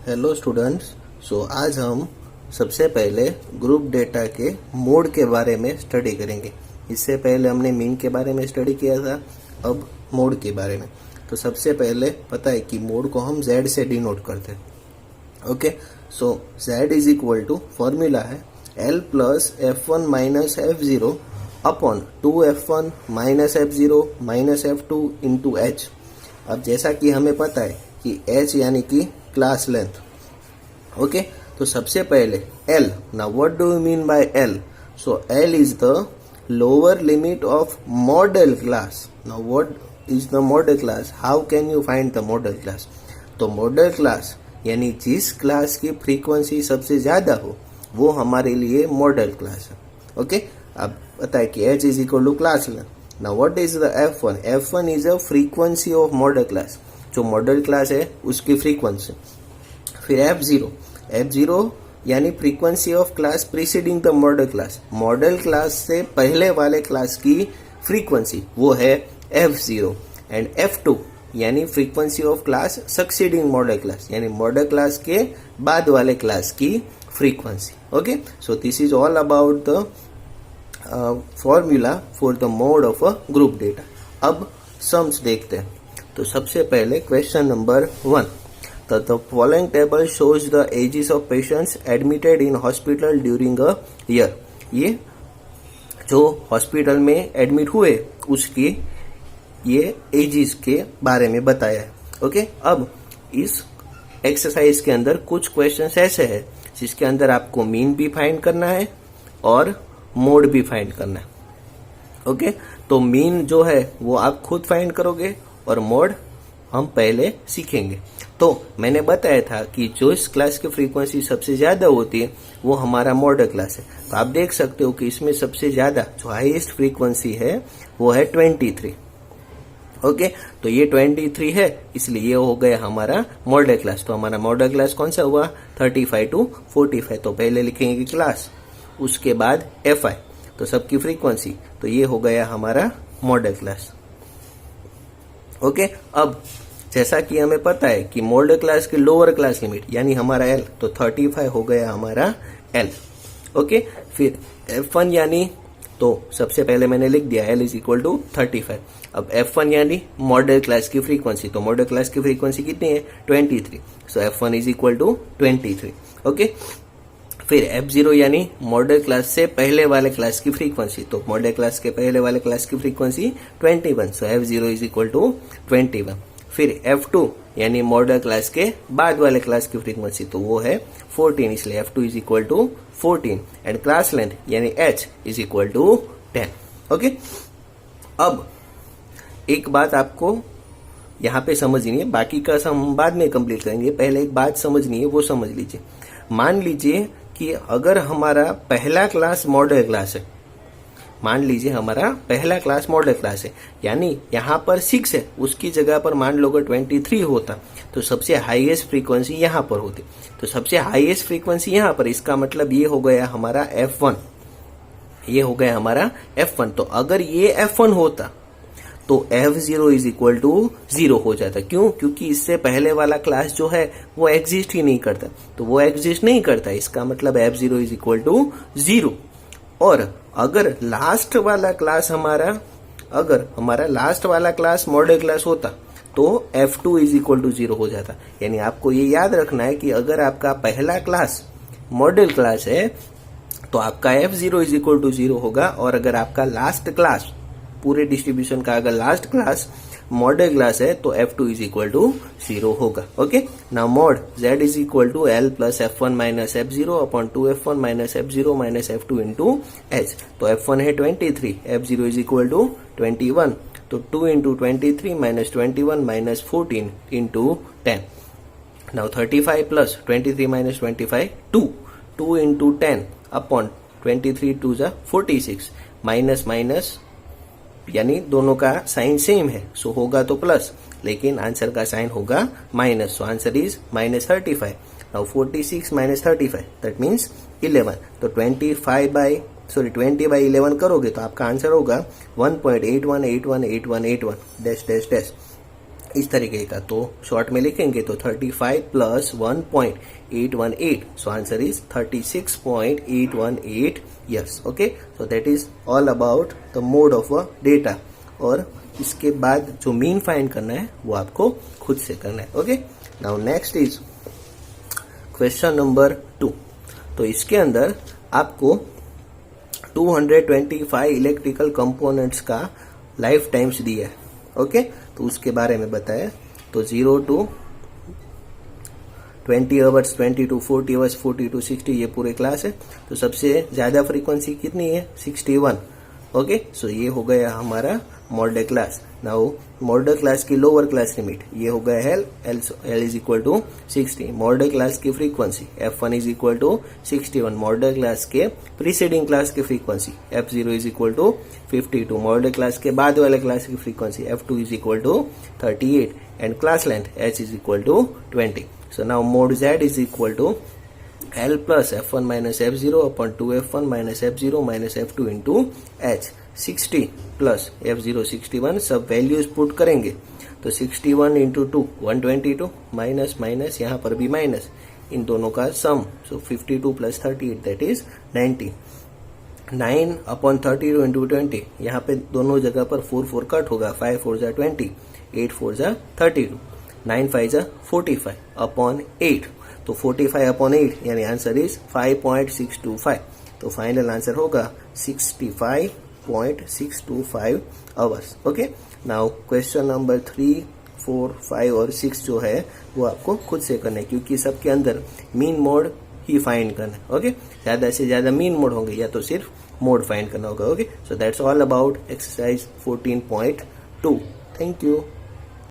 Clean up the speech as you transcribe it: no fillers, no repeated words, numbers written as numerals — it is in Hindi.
Hello students. आज हम सबसे पहले ग्रुप डेटा के मोड के बारे में स्टडी करेंगे। इससे पहले हमने मीन के बारे में स्टडी किया था, अब मोड के बारे में। तो सबसे पहले पता है कि मोड को हम z से डिनोट करते हैं। Okay, so z is equal to formula है l plus f1 minus f0 upon 2f1 minus f0 minus f2 into h। अब जैसा कि हमें पता है कि h यानी कि क्लास लेंथ। ओके, तो सबसे पहले L, now what do you mean by L? So L is the lower limit of model class. Now what is the model class? How can you find the model class? तो मॉडल क्लास यानी जिस क्लास की फ्रीक्वेंसी सबसे ज्यादा हो वो हमारे लिए मॉडल क्लास है। ओके, अब पता है कि h is equal to class length. Now what is the f1? f1 is a frequency of modal class, जो मॉडल क्लास है उसकी फ्रीक्वेंसी। फिर f0 यानी frequency of class preceding the modal class, modal class से पहले वाले क्लास की फ्रीक्वेंसी वो है f0। एंड f2 यानी frequency of class succeeding model class, यानी मॉडल क्लास के बाद वाले क्लास की frequency. Okay, so this is all about the formula for the mode of a group data. अब सम्स देखते हैं। तो सबसे पहले question number 1, the following table shows the ages of patients admitted in hospital during a year। ये जो हॉस्पिटल में एडमिट हुए उसकी ये एजेस के बारे में बताया है। ओके, अब इस एक्सरसाइज के अंदर कुछ क्वेश्चंस ऐसे हैं जिसके अंदर आपको मीन भी फाइंड करना है और मोड भी फाइंड करना है। ओके, तो मीन जो है वो आप खुद फाइंड करोगे और मोड हम पहले सीखेंगे। तो मैंने बताया था कि जो इस क्लास की फ्रीक्वेंसी सबसे ज्यादा होती है वो हमारा मॉडल क्लास है। तो आप देख सकते हो कि इसमें सबसे ज्यादा जो हाईएस्ट फ्रीक्वेंसी है वो है 23। ओके, तो ये 23 है, इसलिए ये हो गया हमारा मॉडल क्लास। तो हमारा मॉडल क्लास कौन सा हुआ? 35 to 45। तो पहले लिखेंगे क्लास, उसके बाद fi, तो सबकी फ्रीक्वेंसी, तो ये हो गया हमारा मॉडल क्लास। ओके, अब जैसा कि हमें पता है कि मॉडल क्लास की लोअर क्लास लिमिट यानी हमारा L, तो 35 हो गया हमारा L। ओके, फिर F1 यानी, तो सबसे पहले मैंने लिख दिया L इज इक्वल टू 35। अब F1 यानी मॉडल क्लास की फ्रीक्वेंसी, तो मॉडल क्लास की फ्रीक्वेंसी कितनी है? 23। So F1 is equal to 23। Okay, फिर F0 यानी मॉडल क्लास से पहले वाले क्लास की फ्रीक्वेंसी, तो मॉडल क्लास के पहले वाले क्लास की frequency 21। So F0 is equal to 21। फिर F2 यानी मॉडल क्लास के बाद वाले क्लास की फ्रीक्वेंसी, तो वो है 14, इसलिए F2 is equal to 14। And class length यानी H is equal to 10। Okay, अब एक बात आपको यहाँ पे समझनी है, बाकी का हम बाद में कंप्लीट करेंगे। पहले एक बात समझनी है, वो समझ लीजिए। मान लीजिए कि अगर हमारा पहला क्लास मॉडल क्लास है, मान लीजिए हमारा पहला क्लास मॉडल क्लास है, यानी यहाँ पर 6 है, उसकी जगह पर मान लो अगर 23 होता तो सबसे हाईएस्ट फ्रीक्वेंसी यहाँ पर होती। तो सबसे हाईएस्ट फ्रीक्वेंसी यहाँ पर, इसका मतलब ये हो गया हमारा F1, ये हो गया हमारा F1। तो अगर ये F1 होता तो F0 इज इक्वल टू 0 हो जाता। क्यों? क्योंकि इससे पहले वाला क्लास जो है वो एग्जिस्ट ही नहीं करता, तो वो एग्जिस्ट नहीं करता, इसका मतलब F0 इज इक्वल टू 0। और अगर लास्ट वाला क्लास हमारा, अगर हमारा लास्ट वाला क्लास मॉडल क्लास होता तो F2 इज इक्वल टू 0 हो जाता। यानी आपको ये याद रखना है कि अगर आपका पहला क्लास मॉडल क्लास है तो आपका F0 इज इक्वल टू 0 होगा, और अगर आपका लास्ट क्लास, पूरे डिस्ट्रीब्यूशन का अगर लास्ट क्लास मॉडल क्लास है तो F2 इज इक्वल टू 0 होगा। Okay, now mod Z is equal to L plus F1 minus F0 upon 2F1 minus F0 minus F2 into H। तो F1 है 23, F0 इज इक्वल टू 21, तो 2 into 23 minus 21 minus 14 into 10। Now 35 plus 23 minus 25, 2 into 10 upon 23 2 जा 46, माइनस माइनस यानी दोनों का साइन सेम है, सो होगा तो प्लस, लेकिन आंसर का साइन होगा minus. So answer is minus 35। Now 46 minus 35 that means 11। तो 20 बाई 11 करोगे तो आपका आंसर होगा 1.81818181 डैश डैश डैश। इस तरीके का, तो शॉर्ट में लिखेंगे तो 35 plus 1.818, so answer is 36.818 years. Okay, so that is all about the mode of a data. और इसके बाद जो मीन फाइंड करना है वो आपको खुद से करना है। Okay, now next is question number 2। तो इसके अंदर आपको 225 इलेक्ट्रिकल कंपोनेंट्स का लाइफ टाइम्स दिया है। ओके, तो उसके बारे में बताया। तो 0 to 20 hours, 20 to 40 hours, 40 to 60 ये पूरे क्लास है। तो सबसे ज्यादा फ्रीक्वेंसी कितनी है? 61। ओके, सो ये हो गया हमारा model class. Now model class की लोअर क्लास लिमिट ये हो गया है L is equal to 60। Model class की frequency F1 is equal to 61। Model class के प्रीसीडिंग क्लास की frequency F0 is equal to 52। Model class के बाद वाले क्लास की frequency F2 is equal to 38 and class length H is equal to 20। So now mode Z is equal to L plus F1 minus F0 upon 2F1 minus F0 minus F2 into H। 60 plus F0 61 सब वैल्यूज पुट करेंगे तो 61 इंटू 2 122 माइनस माइनस यहाँ पर भी माइनस, इन दोनों का सम, सो 52 plus 38 that is 90। 9 upon 32 into 20, यहाँ पे दोनों जगह पर 4 4 कट होगा, 5 4 जा 20, 8 4 जा 32, 9 5 जा 45 अपॉन 8, तो 45 अपॉन 8 यानी आंसर इज 5.625। तो फाइनल आंसर होगा 65.625 hours. Okay, now question number 3, 4, 5 और 6 जो है वो आपको खुद से करना है, क्योंकि सबके अंदर मीन मोड ही फाइंड करना है। ओके, ज्यादा से ज्यादा मीन मोड होंगे या तो सिर्फ मोड फाइंड करना होगा। Okay, so that's all about exercise 14.2। Thank you.